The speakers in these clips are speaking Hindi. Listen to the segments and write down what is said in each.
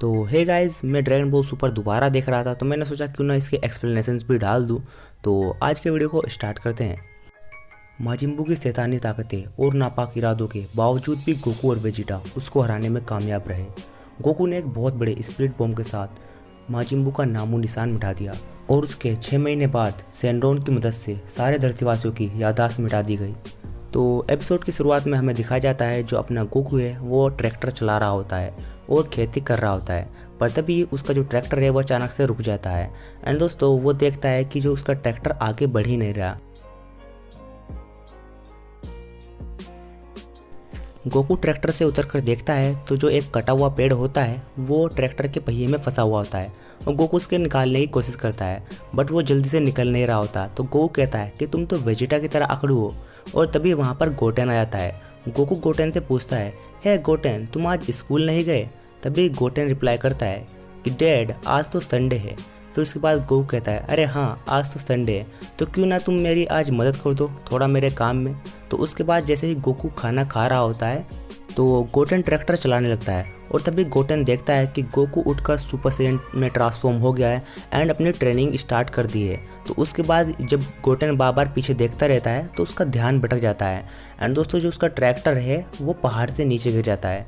तो हे गाइस, मैं ड्रैगन बॉल सुपर दोबारा देख रहा था तो मैंने सोचा क्यों ना इसके एक्सप्लेनेशंस भी डाल दूं। तो आज के वीडियो को स्टार्ट करते हैं। माजिम्बू की शैतानी ताकतें और नापाक इरादों के बावजूद भी गोकू और वेजिटा उसको हराने में कामयाब रहे। गोकू ने एक बहुत बड़े स्पिरिट बॉम्ब के साथ माजिम्बू का नामो निशान मिटा दिया और उसके 6 महीने बाद सैंडोन की मदद से सारे धरतीवासियों की याददाश्त मिटा दी गई। तो एपिसोड की शुरुआत में हमें दिखाया जाता है जो अपना गोकू है वो ट्रैक्टर चला रहा होता है और खेती कर रहा होता है, पर तभी उसका जो ट्रैक्टर है वो अचानक से रुक जाता है। एंड दोस्तों वो देखता है कि जो उसका ट्रैक्टर आगे बढ़ ही नहीं रहा। गोकू ट्रैक्टर से उतरकर देखता है तो जो एक कटा हुआ पेड़ होता है वो ट्रैक्टर के पहिए में फंसा हुआ होता है और गोकू उसके निकालने की कोशिश करता है, बट वो जल्दी से निकल नहीं रहा होता। तो गोकू कहता है कि तुम तो वेजिटा की तरह अकड़ू हो, और तभी वहाँ पर गोटेन आ जाता है। गोकू गोटेन से पूछता है, हे गोटेन, तुम आज स्कूल नहीं गए? तभी गोटेन रिप्लाई करता है कि डैड, आज तो संडे है। फिर उसके बाद गोकू कहता है, अरे हाँ आज तो संडे है, तो क्यों ना तुम मेरी आज मदद कर दो थोड़ा मेरे काम में। तो उसके बाद जैसे ही गोकू खाना खा रहा होता है तो गोटेन ट्रैक्टर चलाने लगता है और तभी गोटेन देखता है कि गोकू उठकर सुपर सैयन में ट्रांसफॉर्म हो गया है एंड अपनी ट्रेनिंग स्टार्ट कर दी है। तो उसके बाद जब गोटेन बार बार पीछे देखता रहता है तो उसका ध्यान भटक जाता है एंड दोस्तों जो उसका ट्रैक्टर है वो पहाड़ से नीचे गिर जाता है।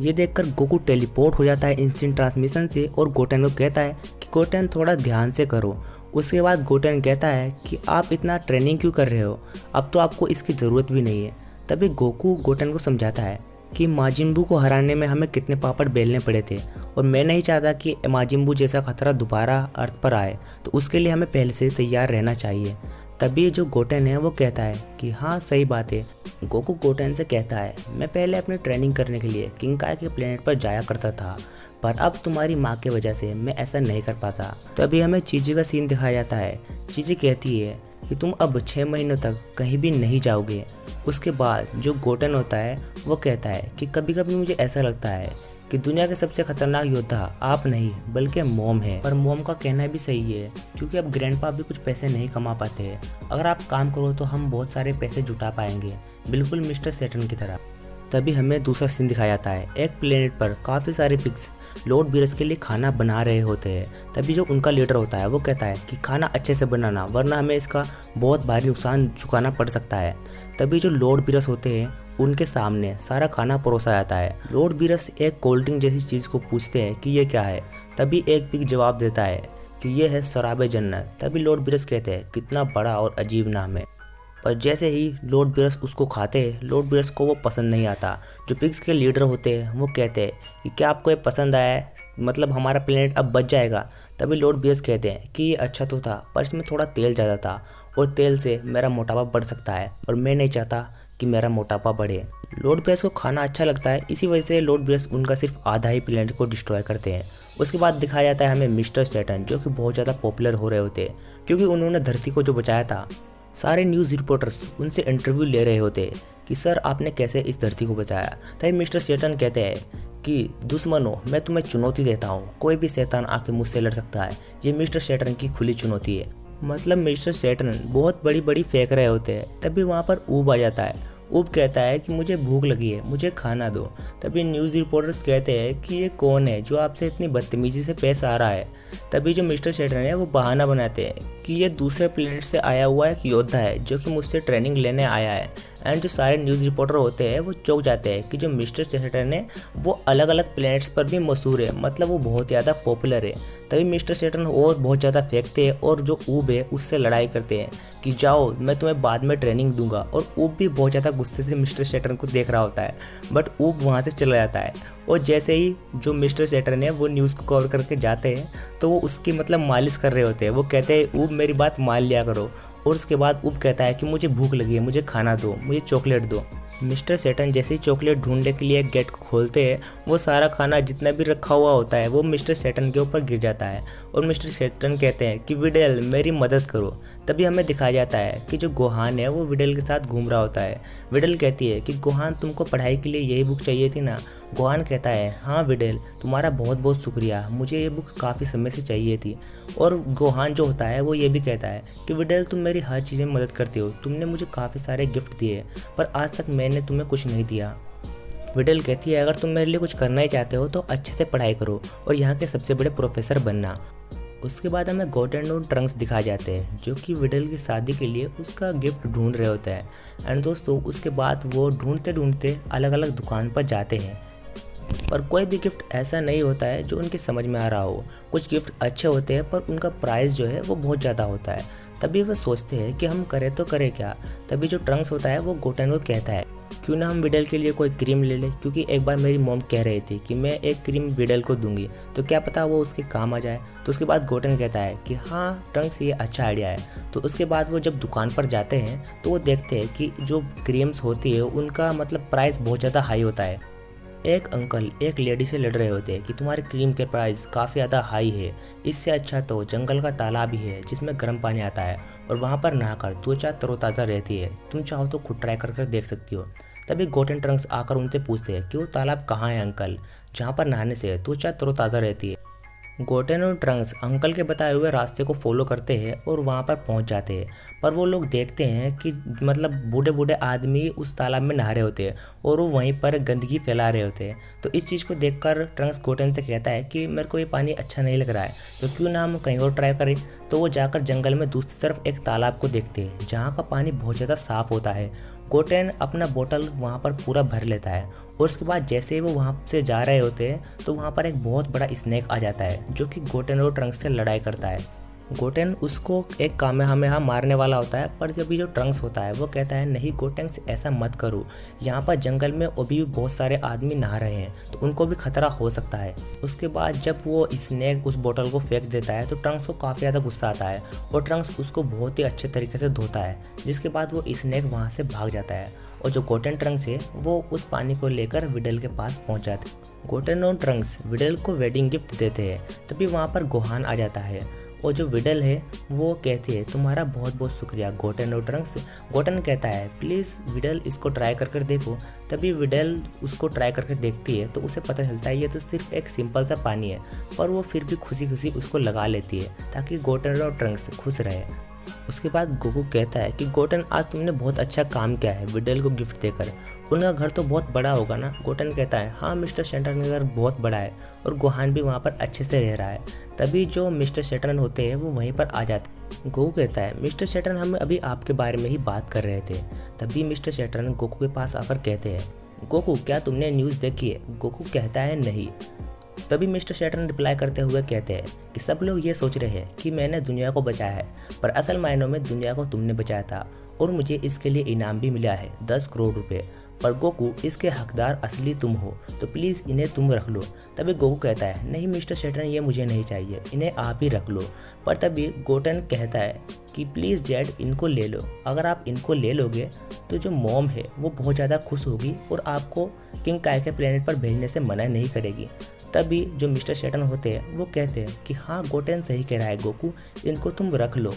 ये देखकर गोकू टेलीपोर्ट हो जाता है इंस्टेंट ट्रांसमिशन से और गोटेन को कहता है कि गोटेन थोड़ा ध्यान से करो। उसके बाद गोटेन कहता है कि आप इतना ट्रेनिंग क्यों कर रहे हो, अब तो आपको इसकी ज़रूरत भी नहीं है। तभी गोकू गोटेन को समझाता है कि माजिम्बू को हराने में हमें कितने पापड़ बेलने पड़े थे और मैं नहीं चाहता कि माजिम्बू जैसा खतरा दोबारा अर्थ पर आए, तो उसके लिए हमें पहले से तैयार रहना चाहिए। तभी जो गोटेन है वो कहता है कि हाँ सही बात है। गोकू गोटेन से कहता है, मैं पहले अपनी ट्रेनिंग करने के लिए किंकाई के प्लेनेट पर जाया करता था, पर अब तुम्हारी माँ की वजह से मैं ऐसा नहीं कर पाता। तभी हमें चीची का सीन दिखाया जाता है। चीची कहती है कि तुम अब 6 महीनों तक कहीं भी नहीं जाओगे। उसके बाद जो गोटेन होता है वो कहता है कि कभी कभी मुझे ऐसा लगता है कि दुनिया के सबसे खतरनाक योद्धा आप नहीं बल्कि मॉम है। पर मॉम का कहना भी सही है, क्योंकि अब ग्रैंडपा भी कुछ पैसे नहीं कमा पाते हैं। अगर आप काम करो तो हम बहुत सारे पैसे जुटा पाएंगे, बिल्कुल मिस्टर सैटर्न की तरह। तभी हमें दूसरा सीन दिखाया जाता है। एक प्लेनेट पर काफ़ी सारे पिग्स लॉर्ड बीरस के लिए खाना बना रहे होते हैं। तभी जो उनका लीडर होता है वो कहता है कि खाना अच्छे से बनाना, वरना हमें इसका बहुत भारी नुकसान चुकाना पड़ सकता है। तभी जो लॉर्ड बीरस होते हैं उनके सामने सारा खाना परोसा जाता है। लॉर्ड बीरस एक कोल्ड ड्रिंक जैसी चीज़ को पूछते हैं कि ये क्या है। तभी एक पिग जवाब देता है कि ये है शराबे जन्नत। तभी लॉर्ड बीरस कहते हैं कितना बड़ा और अजीब नाम है, पर जैसे ही लॉर्ड बीरस उसको खाते हैं लॉर्ड बीरस को वो पसंद नहीं आता। जो पिग्स के लीडर होते हैं वो कहते हैं कि क्या आपको ये पसंद आया है, मतलब हमारा प्लेनेट अब बच जाएगा। तभी लॉर्ड बीरस कहते हैं कि ये अच्छा तो था, पर इसमें थोड़ा तेल ज़्यादा था और तेल से मेरा मोटापा बढ़ सकता है और मैं नहीं चाहता कि मेरा मोटापा बढ़े। लॉर्ड बीरस को खाना अच्छा लगता है, इसी वजह से लॉर्ड बीरस उनका सिर्फ आधा ही प्लेनेट को डिस्ट्रॉय करते हैं। उसके बाद दिखाया जाता है हमें मिस्टर सैटर्न, जो कि बहुत ज़्यादा पॉपुलर हो रहे होते हैं क्योंकि उन्होंने धरती को जो बचाया था। सारे न्यूज़ रिपोर्टर्स उनसे इंटरव्यू ले रहे होते हैं कि सर आपने कैसे इस धरती को बचाया। तभी मिस्टर सैटर्न कहते हैं कि दुश्मनों, मैं तुम्हें चुनौती देता हूँ, कोई भी शैतान आके मुझसे लड़ सकता है। ये मिस्टर सैटर्न की खुली चुनौती है। मतलब मिस्टर सैटर्न बहुत बड़ी बड़ी फेंक रहे होते हैं। तभी वहाँ पर ऊब आ जाता है। ऊब कहता है कि मुझे भूख लगी है, मुझे खाना दो। तभी न्यूज़ रिपोर्टर्स कहते हैं कि ये कौन है जो आपसे इतनी बदतमीजी से पेश आ रहा है। तभी जो मिस्टर सैटर्न है वो बहाना बनाते हैं कि ये दूसरे प्लेनेट से आया हुआ एक योद्धा है जो कि मुझसे ट्रेनिंग लेने आया है। एंड जो सारे न्यूज़ रिपोर्टर होते हैं वो चौंक जाते हैं कि जो मिस्टर सैटर्न है वो अलग अलग प्लेनेट्स पर भी मशहूर है, मतलब वो बहुत ज़्यादा पॉपुलर है। तभी मिस्टर सैटर्न और बहुत ज़्यादा फेंकते हैं और जो ऊब है उससे लड़ाई करते हैं कि जाओ मैं तुम्हें बाद में ट्रेनिंग दूंगा। और ऊब भी बहुत ज़्यादा गुस्से से मिस्टर सैटर्न को देख रहा होता है, बट ऊब वहाँ से चला जाता है। और जैसे ही जो मिस्टर सैटर्न है वो न्यूज़ को कवर करके जाते हैं तो वो उसकी मतलब मालिश कर रहे होते हैं। वो कहते हैं ऊब मेरी बात मान लिया करो। और उसके बाद ऊब कहता है कि मुझे भूख लगी है, मुझे खाना दो, मुझे चॉकलेट दो। मिस्टर सैटर्न जैसे ही चॉकलेट ढूंढने के लिए गेट को खोलते हैं वो सारा खाना जितना भी रखा हुआ होता है वो मिस्टर सैटर्न के ऊपर गिर जाता है और मिस्टर सैटर्न कहते हैं कि विडेल मेरी मदद करो। तभी हमें दिखाया जाता है कि जो गोहान है वो विडेल के साथ घूम रहा होता है। विडेल कहती है कि गोहान तुमको पढ़ाई के लिए यही बुक चाहिए थी ना। गोहान कहता है हाँ विडेल, तुम्हारा बहुत बहुत शुक्रिया, मुझे ये बुक काफ़ी समय से चाहिए थी। और गोहान जो होता है वो ये भी कहता है कि विडेल तुम मेरी हर चीज़ में मदद करती हो, तुमने मुझे काफ़ी सारे गिफ्ट दिए पर आज तक मैंने तुम्हें कुछ नहीं दिया। विडल कहती है अगर तुम मेरे लिए कुछ करना ही चाहते हो तो अच्छे से पढ़ाई करो और यहाँ के सबसे बड़े प्रोफेसर बनना। उसके बाद हमें गोटेन और ट्रंक्स दिखाए जाते हैं जो कि विडल की शादी के लिए उसका गिफ्ट ढूंढ रहे होते हैं। एंड दोस्तों उसके बाद वो ढूंढते ढूंढते अलग अलग दुकान पर जाते हैं, पर कोई भी गिफ्ट ऐसा नहीं होता है जो उनके समझ में आ रहा हो। कुछ गिफ्ट अच्छे होते हैं पर उनका प्राइस जो है वो बहुत ज़्यादा होता है। तभी वो सोचते हैं कि हम करें तो करें क्या। तभी जो ट्रंक्स होता है वो गोटेन को कहता है क्यों ना हम विडल के लिए कोई क्रीम ले ले, क्योंकि एक बार मेरी मॉम कह रही थी कि मैं एक क्रीम विडल को दूंगी तो क्या पता वो उसके काम आ जाए। तो उसके बाद गोटेन कहता है कि हाँ ट्रंक्स ये अच्छा आइडिया है। तो उसके बाद वो जब दुकान पर जाते हैं तो वो देखते हैं कि जो क्रीम्स होती है उनका मतलब प्राइस बहुत ज़्यादा हाई होता है। एक अंकल एक लेडी से लड़ रहे होते हैं कि तुम्हारे क्रीम के प्राइस काफ़ी ज़्यादा हाई है, इससे अच्छा तो जंगल का तालाब ही है जिसमें गर्म पानी आता है और वहाँ पर नहाकर त्वचा तरोताज़ा रहती है, तुम चाहो तो खुद ट्राई कर देख सकती हो। तभी गोटेन ट्रंक्स आकर उनसे पूछते हैं कि वो तालाब कहाँ है अंकल जहाँ पर नहाने से त्वचा तरोताज़ा रहती है। गोटेन और ट्रंक्स अंकल के बताए हुए रास्ते को फॉलो करते हैं और वहाँ पर पहुँच जाते हैं, पर वो लोग देखते हैं कि मतलब बूढ़े बूढ़े आदमी उस तालाब में नहा रहे होते हैं और वो वहीं पर गंदगी फैला रहे होते हैं। तो इस चीज़ को देखकर ट्रंक्स गोटेन से कहता है कि मेरे को ये पानी अच्छा नहीं लग रहा है तो क्यों ना हम कहीं और ट्राई करें। तो वो जाकर जंगल में दूसरी तरफ एक तालाब को देखते हैं जहाँ का पानी बहुत ज़्यादा साफ़ होता है। गोटेन अपना बोतल वहाँ पर पूरा भर लेता है और उसके बाद जैसे ही वो वहाँ से जा रहे होते हैं तो वहाँ पर एक बहुत बड़ा स्नेक आ जाता है जो कि गोटेन और ट्रंक्स से लड़ाई करता है। गोटेन उसको एक कामेहामेहा मारने वाला होता है, पर जब जो ट्रंक्स होता है वो कहता है नहीं गोटेन ऐसा मत करो, यहाँ पर जंगल में अभी भी बहुत सारे आदमी नहा रहे हैं तो उनको भी खतरा हो सकता है। उसके बाद जब वो स्नेक उस बोतल को फेंक देता है तो ट्रंक्स को काफ़ी ज़्यादा गुस्सा आता है और ट्रंक्स उसको बहुत ही अच्छे तरीके से धोता है, जिसके बाद वो स्नेक वहाँ से भाग जाता है और जो गोटेन ट्रंक्स है वो उस पानी को लेकर विडल के पास पहुँच जाते हैं। गोटेन और ट्रंक्स विडल को वेडिंग गिफ्ट देते हैं, तभी वहाँ पर गोहान आ जाता है और जो विडल है वो कहती है तुम्हारा बहुत बहुत शुक्रिया गोटेन और ट्रंक्स। गोटेन कहता है प्लीज़ विडल इसको ट्राई कर देखो। तभी विडल उसको ट्राई करके देखती है तो उसे पता चलता है ये तो सिर्फ एक सिंपल सा पानी है, पर वो फिर भी खुशी खुशी उसको लगा लेती है ताकि गोटेन और ट्रंक्स खुश रहे। उसके बाद गोकू कहता है कि गोटेन आज तुमने बहुत अच्छा काम किया है विडल को गिफ्ट देकर, उनका घर तो बहुत बड़ा होगा ना। गोटेन कहता है हाँ मिस्टर शेटरन का घर बहुत बड़ा है और गोहान भी वहाँ पर अच्छे से रह रहा है। तभी जो मिस्टर शेटरन होते हैं वो वहीं पर आ जाते हैं। गोकू कहता है मिस्टर शेटरन हम अभी आपके बारे में ही बात कर रहे थे। तभी मिस्टर शेटरन गोकू के पास आकर कहते हैं गोकू क्या तुमने न्यूज़ देखी है। गोकू कहता है नहीं। तभी मिस्टर शेटरन रिप्लाई करते हुए कहते हैं कि सब लोग ये सोच रहे हैं कि मैंने दुनिया को बचाया है, पर असल मायनों में दुनिया को तुमने बचाया था और मुझे इसके लिए इनाम भी मिला है 10 करोड़ रुपए। पर गोकू इसके हकदार असली तुम हो तो प्लीज़ इन्हें तुम रख लो। तभी गोकू कहता है नहीं मिस्टर शेटरन ये मुझे नहीं चाहिए, इन्हें आप ही रख लो। पर तभी गोटेन कहता है कि प्लीज़ डैड इनको ले लो, अगर आप इनको ले लोगे तो जो मॉम है वो बहुत ज़्यादा खुश होगी और आपको किंग काय के प्लेनेट पर भेजने से मना नहीं करेगी। तभी जो मिस्टर शेटरन होते हैं वो कहते हैं कि हाँ गोटेन सही कह रहा है गोकू, इनको तुम रख लो।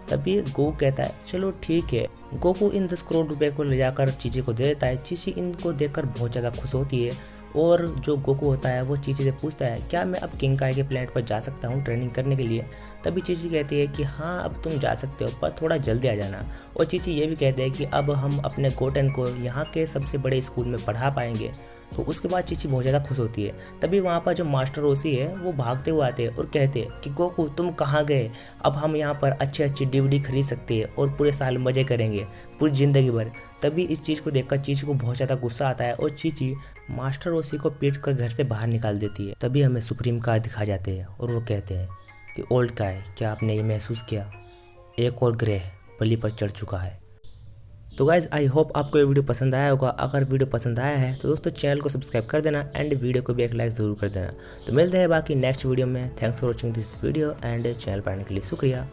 तभी गोकू कहता है चलो ठीक है। गोकू इन 10 करोड़ रुपए को ले जाकर चीची को दे देता है। चीची इनको देखकर बहुत ज़्यादा खुश होती है और जो गोकू होता है वो चीची से पूछता है क्या मैं अब किंग काय के प्लेनेट पर जा सकता हूँ ट्रेनिंग करने के लिए। तभी चीची कहती है कि हाँ अब तुम जा सकते हो पर थोड़ा जल्दी आ जाना। और चीची ये भी कहते हैं कि अब हम अपने गोटेन को यहाँ के सबसे बड़े स्कूल में पढ़ा पाएंगे। तो उसके बाद चीची बहुत ज़्यादा खुश होती है। तभी वहाँ पर जो मास्टर ओसी है वो भागते हुए आते हैं और कहते हैं कि गोकू तुम कहाँ गए, अब हम यहाँ पर अच्छी अच्छी डीवीडी खरीद सकते हैं और पूरे साल मज़े करेंगे पूरी ज़िंदगी भर। तभी इस चीज़ को देखकर चीची को बहुत ज़्यादा गुस्सा आता है और चीची मास्टर ओसी को पीट कर घर से बाहर निकाल देती है। तभी हमें सुप्रीम काय दिखा जाते हैं और वो कहते हैं कि ओल्ड काय क्या आपने ये महसूस किया, एक और ग्रह बलि पर चढ़ चुका है। तो गाइज़ आई होप आपको ये वीडियो पसंद आया होगा। अगर वीडियो पसंद आया है तो दोस्तों चैनल को सब्सक्राइब कर देना एंड वीडियो को भी एक लाइक ज़रूर कर देना। तो मिलते हैं बाकी नेक्स्ट वीडियो में। Thanks for watching this video and channel पर आने के लिए शुक्रिया।